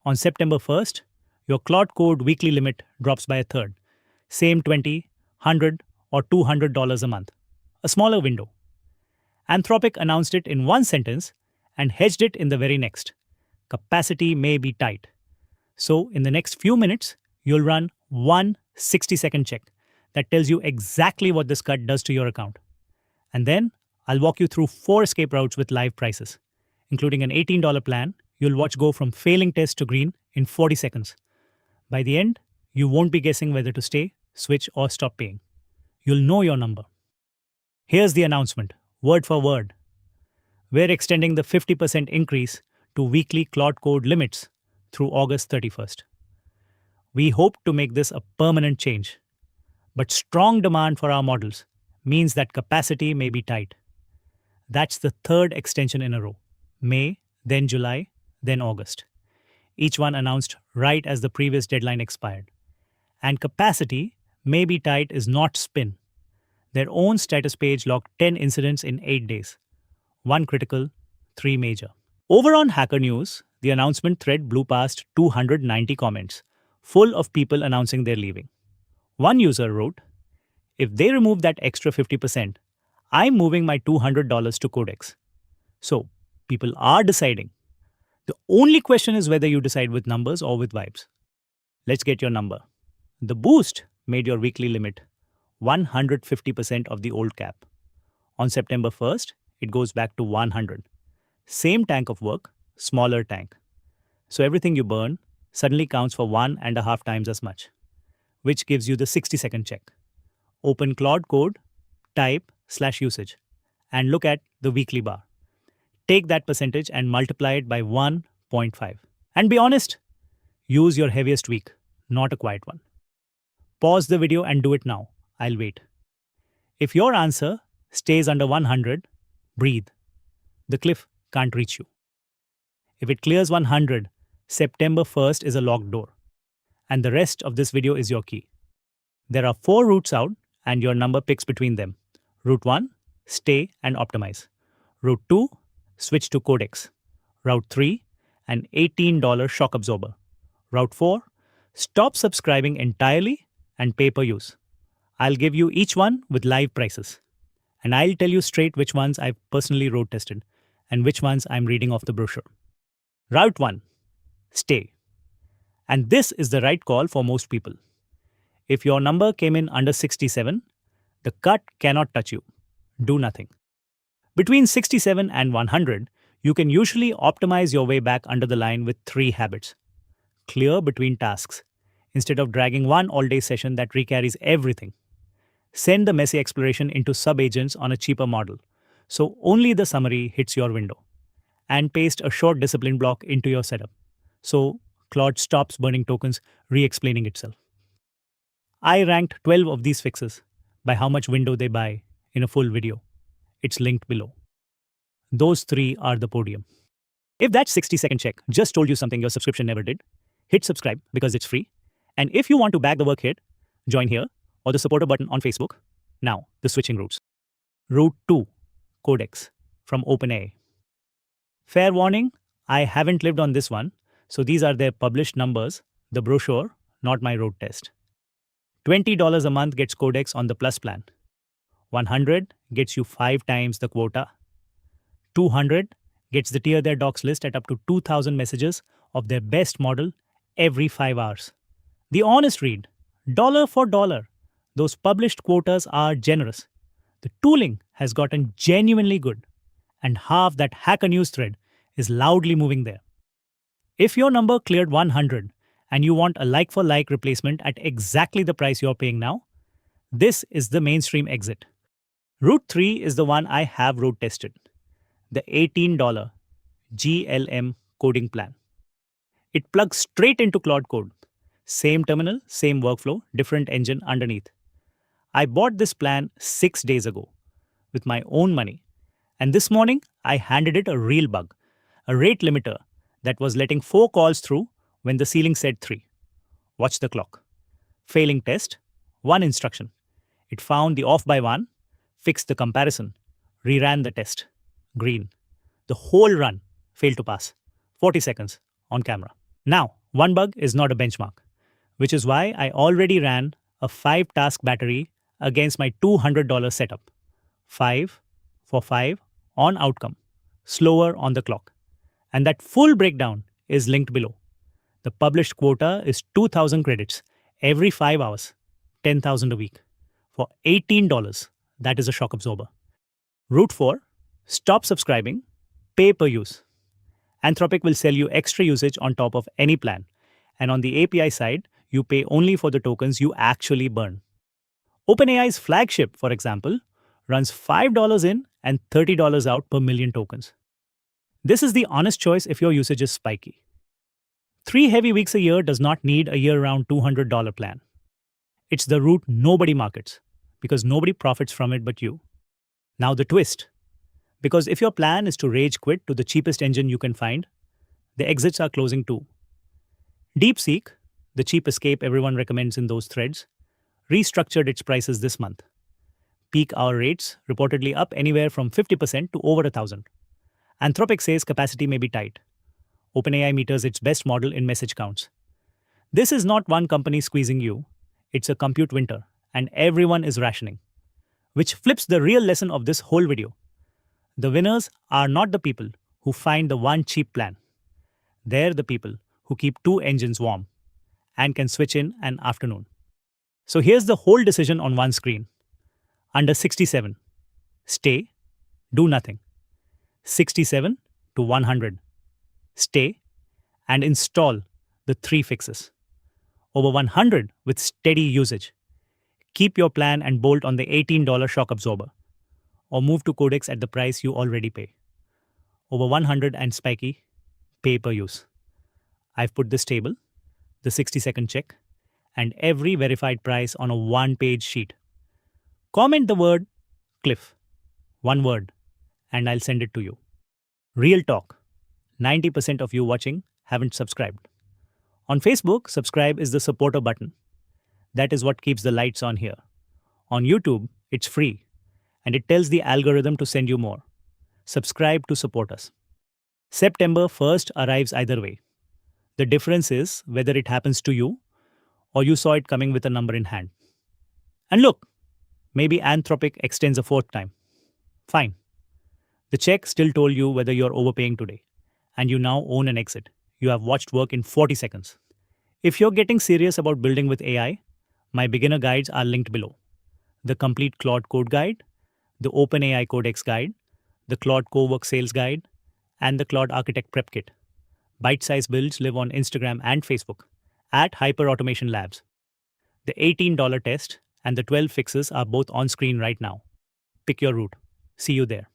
On September 1st, your Claude Code weekly limit drops by a third. Same 20, 100, or $200 a month. A smaller window. Anthropic announced it in one sentence and hedged it in the very next. Capacity may be tight. So, in the next few minutes, you'll run one 60-second check that tells you exactly what this cut does to your account. And then, I'll walk you through 4 escape routes with live prices, including an $18 plan you'll watch go from failing test to green in 40 seconds. By the end, you won't be guessing whether to stay, switch, or stop paying. You'll know your number. Here's the announcement, word for word. We're extending the 50% increase to weekly Claude Code limits through August 31st. We hope to make this a permanent change. But strong demand for our models means that capacity may be tight. That's the third extension in a row. May, then July, then August. Each one announced right as the previous deadline expired. And capacity may be tight is not spin. Their own status page logged 10 incidents in 8 days. 1 critical, 3 major. Over on Hacker News, the announcement thread blew past 290 comments, full of people announcing they're leaving. One user wrote, "If they remove that extra 50%, I'm moving my $200 to Codex." So, people are deciding. The only question is whether you decide with numbers or with vibes. Let's get your number. The boost made your weekly limit 150% of the old cap. On September 1st, it goes back to 100. Same tank of work, smaller tank. So everything you burn suddenly counts for 1.5 times as much, which gives you the 60-second check. Open Claude Code, type /usage, and look at the weekly bar. Take that percentage and multiply it by 1.5. And be honest, use your heaviest week, not a quiet one. Pause the video and do it now. I'll wait. If your answer stays under 100, breathe. The cliff can't reach you. If it clears 100, September 1st is a locked door. And the rest of this video is your key. There are 4 routes out and your number picks between them. Route 1, stay and optimize. Route 2, switch to Codex. Route 3, an $18 shock absorber. Route 4, stop subscribing entirely and pay per use. I'll give you each one with live prices. And I'll tell you straight which ones I've personally road tested and which ones I'm reading off the brochure. Route 1, stay. And this is the right call for most people. If your number came in under 67, the cut cannot touch you. Do nothing. Between 67 and 100, you can usually optimize your way back under the line with 3 habits. Clear between tasks, instead of dragging one all-day session that recarries everything. Send the messy exploration into sub-agents on a cheaper model, so only the summary hits your window. And paste a short discipline block into your setup, so Claude stops burning tokens, re-explaining itself. I ranked 12 of these fixes by how much window they buy in a full video. It's linked below. Those 3 are the podium. If that 60-second check just told you something your subscription never did, hit subscribe because it's free. And if you want to back the work hit, join here or the supporter button on Facebook. Now, the switching routes. Route 2, Codex from OpenAI. Fair warning, I haven't lived on this one, so these are their published numbers, the brochure, not my road test. $20 a month gets Codex on the Plus plan. 100 gets you 5 times the quota. 200 gets the tier their docs list at up to 2,000 messages of their best model every 5 hours. The honest read, dollar for dollar, those published quotas are generous. The tooling has gotten genuinely good, and half that Hacker News thread is loudly moving there. If your number cleared 100 and you want a like-for-like replacement at exactly the price you're paying now, this is the mainstream exit. Route 3 is the one I have road tested. The $18 GLM coding plan. It plugs straight into Claude Code. Same terminal, same workflow, different engine underneath. I bought this plan 6 days ago with my own money. And this morning, I handed it a real bug, a rate limiter that was letting 4 calls through when the ceiling said 3. Watch the clock. Failing test, 1 instruction. It found the off by 1, fixed the comparison, reran the test. Green. The whole run failed to pass. 40 seconds on camera. Now, One bug is not a benchmark, which is why I already ran a 5-task battery against my $200 setup. 5 for 5 on outcome, slower on the clock. And that full breakdown is linked below. The published quota is 2,000 credits every 5 hours, 10,000 a week. For $18, that is a shock absorber. Route 4, stop subscribing, pay per use. Anthropic will sell you extra usage on top of any plan. And on the API side, you pay only for the tokens you actually burn. OpenAI's flagship, for example, runs $5 in and $30 out per million tokens. This is the honest choice if your usage is spiky. 3 heavy weeks a year does not need a year-round $200 plan. It's the route nobody markets, because nobody profits from it but you. Now the twist. Because if your plan is to rage quit to the cheapest engine you can find, the exits are closing too. DeepSeek, the cheap escape everyone recommends in those threads, restructured its prices this month. Peak hour rates reportedly up anywhere from 50% to over 1,000. Anthropic says capacity may be tight. OpenAI meters its best model in message counts. This is not one company squeezing you, it's a compute winter, and everyone is rationing. Which flips the real lesson of this whole video. The winners are not the people who find the one cheap plan. They're the people who keep 2 engines warm and can switch in an afternoon. So here's the whole decision on one screen. Under 67, stay, do nothing. 67 to 100, stay, and install the 3 fixes. Over 100 with steady usage. Keep your plan and bolt on the $18 shock absorber. Or move to Codex at the price you already pay. Over 100 and spiky, pay per use. I've put this table, the 60-second check, and every verified price on a 1-page sheet. Comment the word cliff, 1 word, and I'll send it to you. Real talk, 90% of you watching haven't subscribed. On Facebook, subscribe is the supporter button. That is what keeps the lights on here. On YouTube, it's free, and it tells the algorithm to send you more. Subscribe to support us. September 1st arrives either way. The difference is whether it happens to you or you saw it coming with a number in hand. And look, maybe Anthropic extends a 4th time. Fine. The check still told you whether you're overpaying today, and you now own an exit. You have watched work in 40 seconds. If you're getting serious about building with AI, my beginner guides are linked below. The complete Claude Code guide, the OpenAI Codex guide, the Claude Cowork sales guide, and the Claude Architect prep kit. Bite-sized builds live on Instagram and Facebook at Hyper Automation Labs. The $18 test and the 12 fixes are both on screen right now. Pick your route. See you there.